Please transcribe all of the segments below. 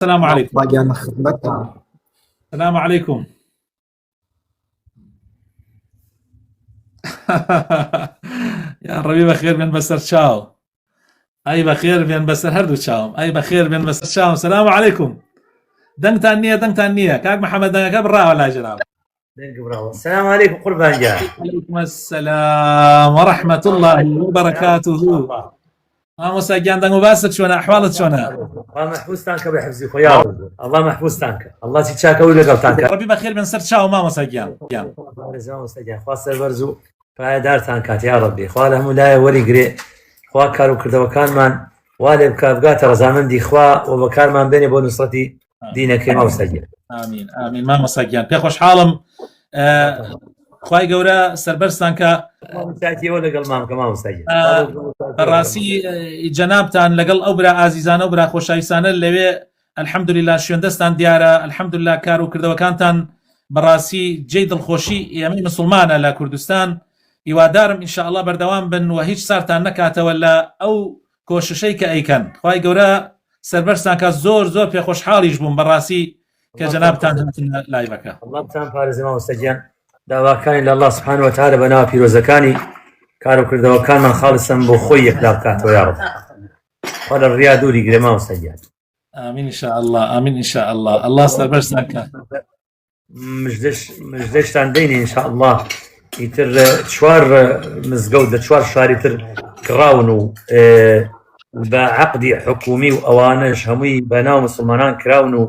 السلام عليكم. باقي خدمتها. السلام عليكم. يا ربي بخير بين بسر تشاو. اي بخير بين بسر هردو تشاو. اي بخير بين بسر تشاو. السلام عليكم. دنك تانية كاك محمد دنك برا ولا جناب. السلام عليكم قربان جاء. عليكم السلام ورحمة الله وبركاته. مساجان دنك مباسط شونا أحوالك شونا. الله محفوظ تانك بحفظي خويا. الله محفوظ تانك. الله تشاك ولا قال تانك. ربي بخير بين سر تشاو ما مساجان. مساجان خاص برزو فدار تانكات يا ربي. خوالهم لا ولي قري. خوا كارو كرده وكان من والد كافقات رزامن دي خوا وبكار من بيني بونصرتي دينك ما مساجان. آمين آمين ما مساجان. بيخوش حالم. خواهی گەورە سەربەرستانکە بەڕاستی جەنابتان لەگەڵ ئەو برا ئازیزانە و برا خۆشەویستانە لەوێ ئەلحەمدولیلا شوێندەستان دیارە ئەلحەمدولیلا کار و کردەوەکانتان بەڕاستی جێی دڵخۆشی ئێمەی مسلمانە لە کوردستان هیوادارم ئینشاءالله بەردەوام بن و هیچ سارتان نەکاتەوە لە ئەو کۆششەی کە ئەیکەن. خواهی گەورە سەربەرستانکە زۆر پێخۆشحاڵیش بووم بەڕاستی کە جەنابتان هاتنە لایڤەکە. ئەڵڵاتان پارێزی مامۆستاگیان داواکانی لە الله سبحانه وتعالى بەناو پیرۆزەکانی کار و کردەوەکانمان خاڵسن بۆ خۆی یەکلا بکاتەوە یا رب. خوا لە ڕیا دووری گرێ مامۆستاگیان. آمین ئینشاءالله ئامین ئینشاءالله. الله سەربەرستانکە. مژدەشتان دەینێ ئینشاءالله. ئیتر چوار مزگەوت لە چوار شاری تر کڕاون و بە عەقدی حکومی و ئەوانەش هەمووی بەناو مسلمانان کراون و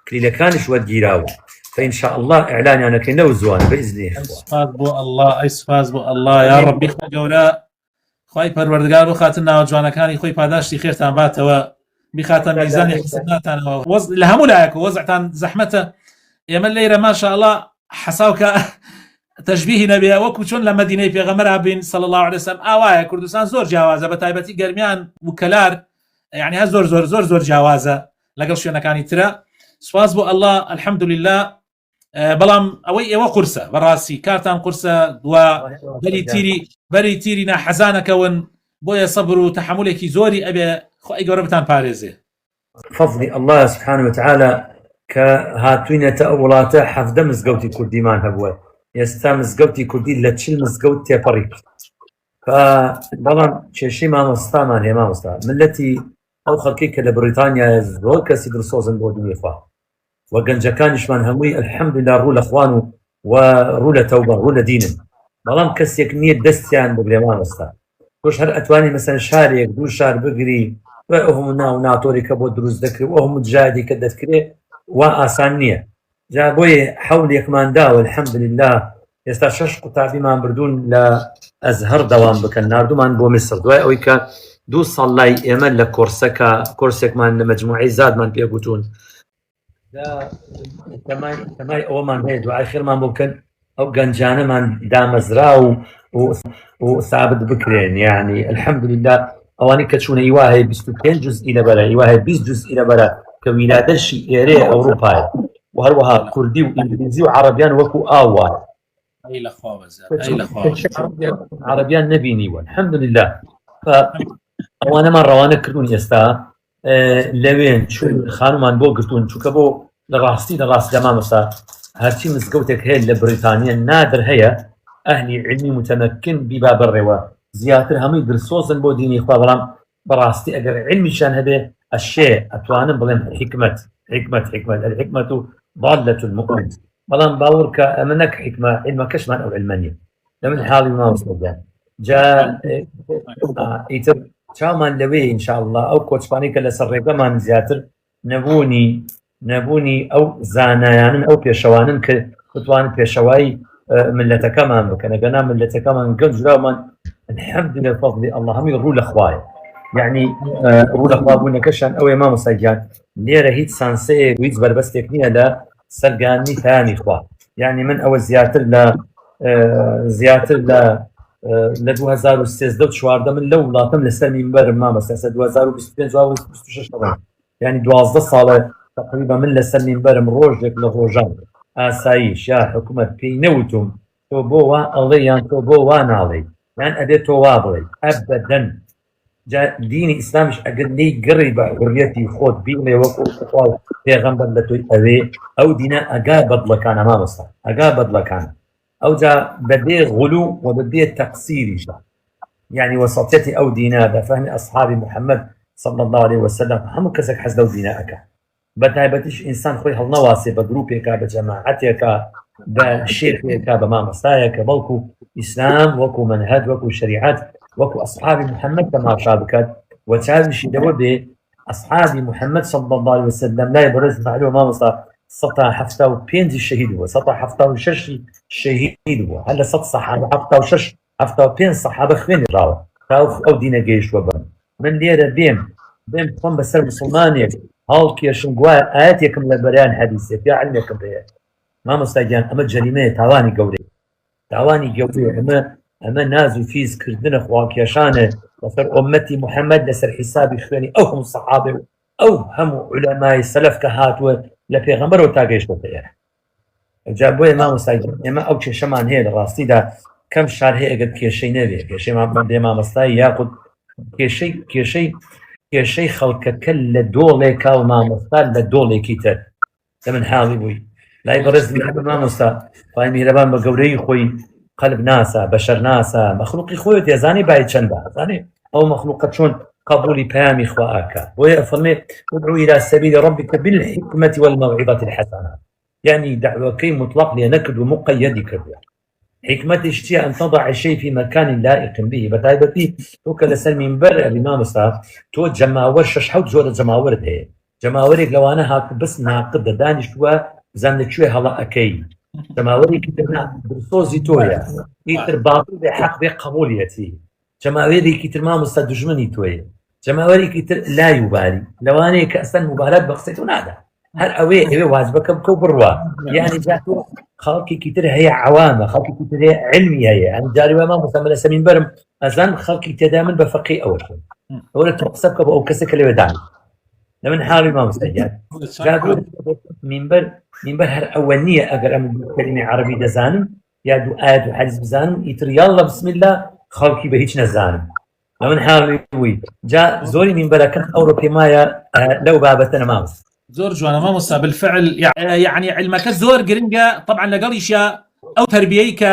کلیلەکانیش وەرگیراوە. فإن شاء الله إعلان أنا كنا وزوان بإذن الله. سبحان الله أي سبحان الله يا ربي جورا خوي پروردگار بخاتنا وجوانا كاني خوي پاداشتي خيرتان باتوا بخاتم ميزان حسناتنا وز لهم لايك وزعتان زحمته يمن ليره ما شاء الله حساوك تشبيه نبي وكو چون لمدينه پیغمبر بين صلى الله عليه وسلم اوايا كردستان زور جوازه بتايبتي گرميان وكلار يعني ها زور جوازه لقل شو كاني ترى سواز بو الله الحمد لله. بەڵام ئەوەی ئێوە قورسە بەڕاستی کارتان قورسە و بەری تیری ناحەزانەکەون بۆیە سەبر و تەحملێکی زۆری ئەبێ خۆی گەورە بتان پارێزێ. فضلی الله سبحانه وتعالى کە هاتوینەتە ئەو وڵاتە 17 مزگەوتی کوردیمان هەبووە. ئێستا مزگەوتی کوردی لە 40 مزگەوت تێپەڕی. بەڵام کێشەی مامۆستامان هەیە مامۆستا ملەتی ئەو خەڵکی کە لە بریتانیا زۆر کەسی دڵسۆزن بۆ دنیای خوا. وەگەنجەکانیشمان هەمووی ئەلحەمدولیلا ڕوو لە خوان و ڕوو لە تەوبە ڕوو لە دینن. بەڵام کەسێک نییە دەستیان بگرێ مامۆستا. تۆش هەر ئەتوانی مەسەن شارێک دوو شار بگری و ئەو ناو ناتۆری کە بۆ دروست دەکرێت و ئەو جادی کە دەتکرێت وا ئاسان نییە. جا بۆیە حەولێکمان داوە ئەلحەمدولیلا ئێستا 6 قوتابیمان بردوون لە ئەزهەر دەوام بکەن ناردومان بۆ میسر دوای ئەوەی کە 2 ساڵ لای ئێمە لە کۆرسێکمان لە مەجموعەی زادمان پێگوتون. تەمای ئەوەمان هەیە دوعای خێرمان بۆ بکەن ئەو گەنجانەمان دامەزرا و ثابت بکرێن. یعنی ئەلحەمدولیلا ئەوانەی کە چوونە ئیوا هەیە 25 جوزئی لەبەرە ئیوا هەیە 20 جوزئی لەبەرە کە ویلادەشی ئێرەیە ئەوروپایە و هەروەها کوردی و ئینگلیزی و عەرەبیان وەکو ئاوایە. عەرەبیان نەبینیوە ئەلحەمدولیلا. ئەوانەمان ڕەوانە کردوون ئێستا لەوێن چون خانومان بۆ گرتوون چونکە بۆ لە ڕاستی دەمامەستا هەرچی مزگەوتێک هەیە لە بریتانیا نادر هەیە ئەهلی علمی متەمەکن بیبا بڕێوە زیاتر هەمووی درسۆزن بۆ دینی خوا. بەڵام بەڕاستی ئەگەر علمیشان هەبێ ئەشێ ئەتوانم بڵێن حکمت الحکمەت و ضالة المؤمن. بەڵام باوەڕ کە ئەمە نەک حکمە علمەکەشمان ئەو علمە نیە لە من حاڵی مامۆستاگیان. جا ئیتر چامان لەوێ ئینشاءالله ئەو کۆچپانی کە لەسەر ڕێگەمان زیاتر نەبوونی ئەو زانایانن ئەو پێشەوانن کە بتوانن پێشەوایی ملەتەکەمان بکەن. ئەگەنا ملەتەکەمان گەنجراومان الحەمدولیلا فەضلی الله هەمووی ڕوو لە خوایە. یعنی ڕوو لە خوا بوونەکەشان ئەوەیە مامۆستاگیان لێرە هیچ سانسەیەک و هیچ بربەستێک نییە لە سەرگاننی پەیامی خوا. یعنی من ئەوە زیاتر لە 2013 من لەو وڵاتم لەسەر مینبەرم مامۆستا 2025 یعنی 12 ساڵە تقریبا من لەسەر مینبەرم ڕۆژێک لە ڕۆژان ئاسایش یا حکومەت پێی نەوتم تۆ بۆ وا ئەڵێ یان تۆ بۆ وا ناڵێ یان ئەبێت تۆ وا بڵێ ئەبەدەن دینی ئیسلامیش ئەگەر لێی گەڕی بە حوریەتی خۆت بیڵێ وەکو پێغەمبەر لە تۆی ئەوێ ئەو دینە ئەگا بەدڵەکانە مامۆستا ئەگا بەدڵەکان ئەوجا بەبێ غولو و بەبێ تەقسیریشدا يعني وسطيتي أو دينا بفهم أصحاب محمد صلى الله عليه وسلم هم كسك حزد أو دينا أكا بتعبتش إنسان خوي هالنواسي بجروبك بجماعتك بشيخك بمامستايك بلكو إسلام وكو منهج وكو شريعات وكو أصحاب محمد كما شابكات وتعالي شي دوبي أصحاب محمد صلى الله عليه وسلم لا يبرز معلومة مامستا سطح حفتا وبينزي الشهيد هو سطح حفتا وشش شهيد هو هلا سطح صحابة حفتا وشش حفتا وبين صحابة خوين راوة أو دينا جيش وبن من ليرة بيم بخون بسر مسلمانيك هاوكي شنقوا آياتيكم لبريان حديثي في علمكم بيه ما مستجان أما الجريمة تاواني قوري أما نازو فيز كردنا خواكيشانه وصر أمتي محمد لسر حسابي خواني أو هم الصحابة أو هم علماء السلف كهاتوا لبيغمبر وتاقيش بيه جابوه ما مستجان إما أو شمان هي الراستي دا كم شهر هي أجد كيشي نبي كيشي ما مستاي ياخد كيشي خلق كل دولة كاو ما مستاي لدولة كتير لمن حالي بوي لا يبرز لي ما مستاي فاهمي ربان بقوري خوي قلب ناسا بشر ناسا مخلوقي خوي تيزاني باي چندا زاني أو مخلوقة شون قبولي بامي خواك ويفرمي ادعو إلى سبيل ربك بالحكمة والموعظة الحسنة يعني دعوة مطلق لنكد ومقيد كبير حكمة اشتياء أن تضع الشيء في مكان لائق به بتعبتي توك لسر منبر الإمام مصطفى تو جماور شحوت جودة جماور ده جماورك لو أنا هاك بس ناقد دانش شو زمن شو هلا أكيد جماوري كترنا برصوزي تويا يتر باطل بحق بقبوليتي جماوري كتر ما مصطفى دجمني تويا جماوري كتر لا يبالي لو أنا كأسن مباراة بقصيت ونادا هل أوي واجبك بكبروا يعني جاتو خلقي كتير هي عوامة خلقي كتير هي علمي هي يعني جاري ما مسمى لسمين برم أزان خلقي تدامن بفقي أول شيء ولا تقصبك أو كسك اللي وداني لمن حالي ما مستجاب جابوا منبر هر أولية أقرأ من كلمة عربي دزانم يا دو آيات وحديث بزانم يتر يلا بسم الله خلقي بهيج نزانم لمن حالي وي جاء زوري منبر كان أوروبي مايا لو بابتنا ماوس زور جوانا ما مصاب بالفعل يعني علمك زور قرنجة طبعا لقريشة أو تربييك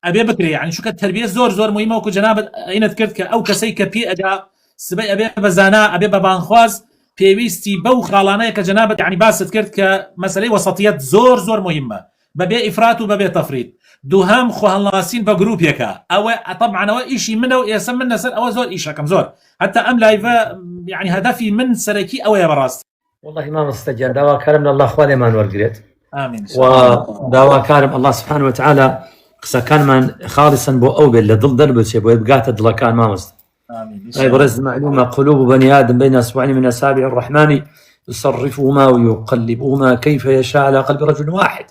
أبي بكري يعني شو كالتربية زور مهمة وكو جناب أين ذكرتك أو كسيك بي أجا سبي أبي بزانا أبي ببانخواز بيويستي بو خالانية كجنابة يعني باس ذكرتك مسألة وسطيات زور مهمة ببي إفراط وببي تفريط دوهم خو هالناسين بجروب يكا أو طبعا أو إشي منه يسمى سر أو زور إيش كم زور حتى أم لايفا يعني هدفي من سركي أو يا براست والله ما مستجاب دعوة كرم الله خوالي ما نورقريت آمين ودعوة كرم الله سبحانه وتعالى قصة كان من خالصا بو أوبل لضل دربه بو يبقات الدلكان ما مست آمين برز معلومة قلوب بني آدم بين أصبعين من أصابع الرحمن يصرفهما ويقلبهما كيف يشاء على قلب رجل واحد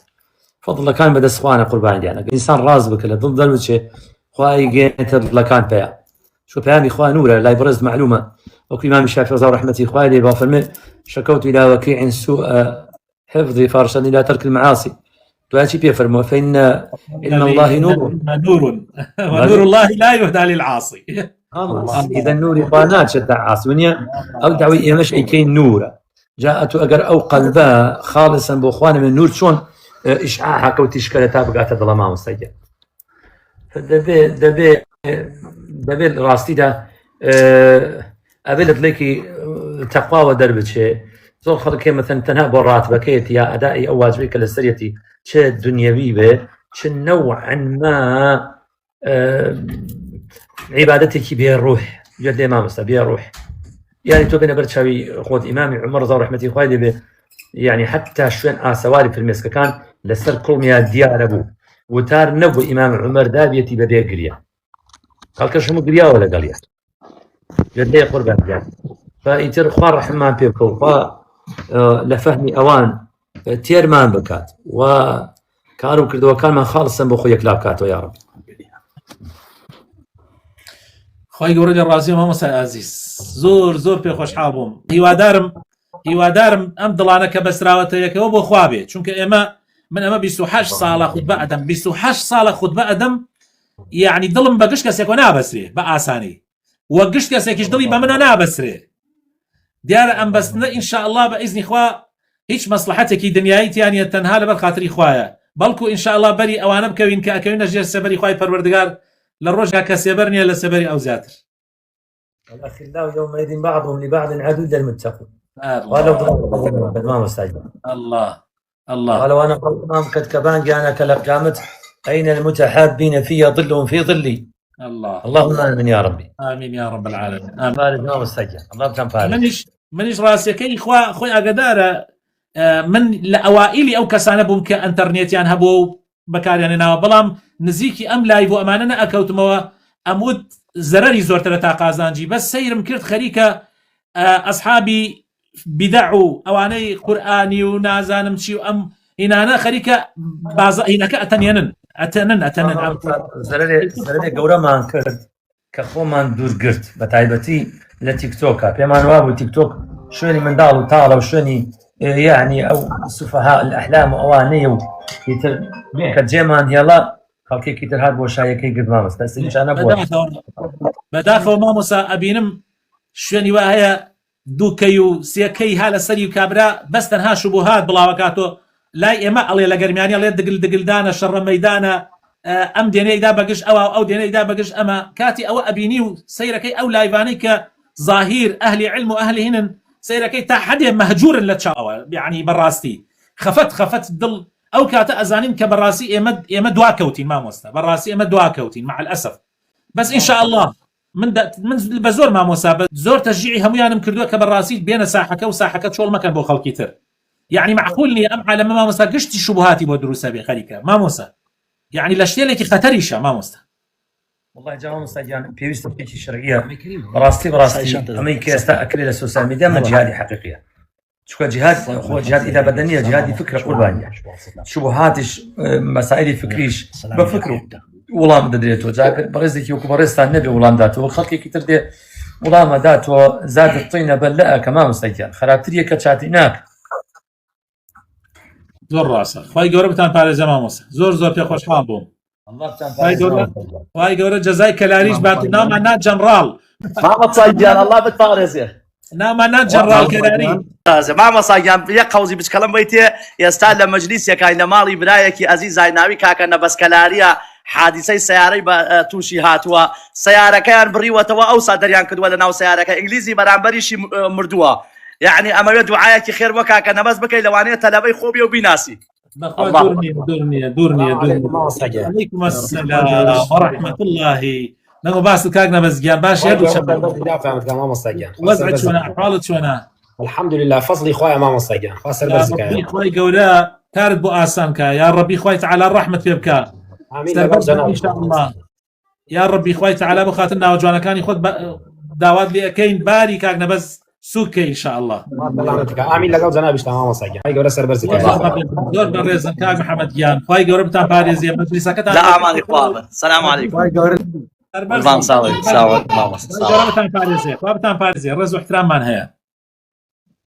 فضل كان بدا سخوانه قربان ديانا إنسان راز بك لضل دربه خواهي جيت الدلكان بيا شو بيامي إخوان نورا لا يبرز معلومة وكل إمام الشافعي رضي رحمته إخواني بافرمي شكوت إلى وكيع سوء حفظي فارشدني إلى ترك المعاصي دعاتي بيفرموا فإن علم الله نور ونور الله لا يهدى للعاصي إذا النور يبانات شد عاصي ونيا أو دعوي إيمش أي كين نورا جاءت أجر أو قلبها خالصا بأخواني من النور شون إشعاعها كوتشكلتها بقات الظلام مستجاب دبي راستي دا أبلت لك تقوى ودربت شيء زور خلق مثلا تنها برات بكيت يا أدائي أو واجبك للسريتي شيء دنيوي به شيء نوعا ما عبادتك بها الروح جد ما مسا بها الروح يعني تو بين برشاوي خود إمامي عمر زور رحمتي خوالي به يعني حتى شوين آسواري في المسك كان لسر كل مياه ديار أبو وتار نبو إمام عمر دابيتي بديه قرية قال كشمو قرية ولا قرية جدي قربان يعني فإنتر خوار رحمان بيبكو لفهمي أوان تيرمان بكات وكانوا كردوا كان من خالصا بخويا كلابكاتو يا رب خوي ورد الرازي ما مسا عزيز زور بي خوش حابهم هیوادارم ئەم دڵانە کە بەسراوەتەیەکەوە بۆ خوا بێت چونکە ئێمە من ئەمە 28 ساڵە خوتبە ئەدەم 28 ساڵە خوتبە ئەدەم یعنی دڵم بە گشت کەسێکۆ نابەسرێ بە ئاسانی وە گشت کەسێکیش دڵی بە منە نابەسرێ دیارە ئەم بەستنە ئینشاءالله بە ئیزنی خوا هیچ مەسلحەتێکی دنیایی تیانە تەنها لەبەر خاتری خوایە بەڵکو ئینشاءالله بەری ئەوانە بکەوین کە ئەکەوینە ژێر سەبەری خوای پەروەردگار لە ڕۆژێکا کە سێبەر نییە لە سەبەری ئەو زیاتر الأخلاء يومئذ بعضهم لبعض عدو إلا المتقون ولو ما مستعجل الله قال وانا قلت كتكبان جانا كلقامت أين المتحابين في ظلهم في ظلي اللهم آمين يا ربي آمين يا رب العالمين فارج ما مستعجل الله كان فارج منیش ڕاستیەکەی خۆی ئاگدارە من لە ئەوائیلی ئەو کەسانە بووم کە ئەتەرنێتیان هەبوو و بەکاریانێناوە بەڵام نزیکی ئەم لای بۆ ئەمانە نەئەکەوتمەوە ئەمود زەرەری زۆرترە تا قازانجی بەس سەیرم کرد خەریکە ئەسحابی بیدع و ئەوانەی قورئانی و نازانم چی و ئەم هینانە خەریکە هینەکە ئەتەنن زەرەرێک گەورەمان کرد کە خۆمان دوورگرت بە تایبەتی لە تیکتۆکە پێمان وابوو تیکتۆک شوێنی منداڵ و تاڵە و شوێنی یعنی ئەو سوفەها الأحلام و ئەوانەیە و کە جێمان هێڵا خەڵکێکی تر هات بۆ شایەکەی گرت مامۆستا سەریشانە بووە بەداخەوە مامۆستا ئەبینم شوێنی وا هەیە دووکەی و سێکەی ها لە سەری و کابرا بەس تەنها شوبهات بڵاوەکاتۆ لای ئێمە ئەڵێ لە گەرمیانی ئەڵێ دگلدانە شەڕە مەیدانە ئەم دێنەیەکدا بەگشت ئەو دێنەیەکدا بەگشت ئەمە کاتی ئەوە ئەبینی و سەیرەکەی ئەو لایوانەی کە ظاهیر ئەهلی علم و ئەهلی هینن سەیرەکەی تا حدێ مەهجورن لە چاوە یعنی بەڕاستی خەفەت دڵ ئەو کاتە ئەزانین کە بەڕاستی ئێمە دواکەوتین مامۆستا بەڕاستی ئێمە دواکەوتین مع الأسف بەس ئینشاءالله من بە زۆر مامۆستا بە زۆر تەشجیعی هەمویانم کردووە کە بەڕاستی بێنە ساحەکە و ساحەکە چۆڵ مەکەن بۆ خەڵکی تر يعني معقول نییە ئەم عالەمە مامۆستا گشتی شوبهاتی بۆ دروستە بێ خەریکە مامۆستا يعني لە شتێلێکی خەتەریشە مامۆستا والله جا مامۆستا گیان پێویستە پێکی شەرعیە بەڕاستی ئەمەی کە ئێستا ئەکرێ لە سۆسیال میدیا مە جیهادی حەقیقیە چونکە جیهاد خۆ جیهاد ئیدا بەدەنیە جیهادی فکرە قوربانیە شوبهاتیش مەسائلی فکریش بە فکر وڵام دەدرێتەوە جاکە بەڕێزێکی وەکو بەڕێستان نەبێ وڵام داتەوە خەڵکێکی تر دێ وڵامە داتەوە زادت طینە بەلەئە کە مامۆستا گیان خراپتریە کە چاتی ناکە زۆر ڕاستە خی گەورە بتان پارێزە مامۆستا زۆر پێ خۆشحاڵ بووم خی گەورە جەزای کەلاریش بات نامان نا جەنڕاڵ مامۆستا گیان الله بتپارێزێ نامان نا جەنڕاڵ کەلاری مامۆستا گیان یەک قەوزی بچکەڵم بیتێ ئێستا لە مەجلیسێکای لە ماڵی برایەکی ئەزیزای ناوی کاکە نەبەسکەلاریە حادیسەی سیارەی بە تووشی هاتووە سیارەکەیان بڕیوەتەوە ئەوسا دەریان کردووە لە ناو سیارەکە ئینگلیزی بەرامبەریشی مردووە یعنی ئەمەوێت دوعایەکی خێر وە کاکە نەبەس بکەی لەوانەیە تەلەبەی خۆبی و بیناسی دور نییە عەلەیکوم السەلام وەڕەحمەت الله نەگو باس کاک نەبەسگیان باش وەزعت چۆنە ئەحواڵت چۆنە الحمد لله فضلی خوایە مامۆستا گیان خوا سەربەرزکایە خی گەورە کارت بۆ ئاسان کە یا ڕەبی خوای تەعالی ڕەحمەت پێ بکە یا ڕەبی خوای تەعالی بۆ خاتر ناوە جوانەکانی خۆت داوات لێ ئەەکەین باری کاک نەبەس سوکە ئینشاءالله ئامین لەگەڵ جەنابیشتە مامۆستا گیان خی گەورە سەربەرزکە زۆر بەڕێزن کاک محەممەد گیان خی گەورە بتان پارێزیە مەجلیسەکەتان لە ئامانی خوا سەلام عەلیکم بتان پارێزێ خوا بتان پارێزێ ڕێز و احتراممان هەیە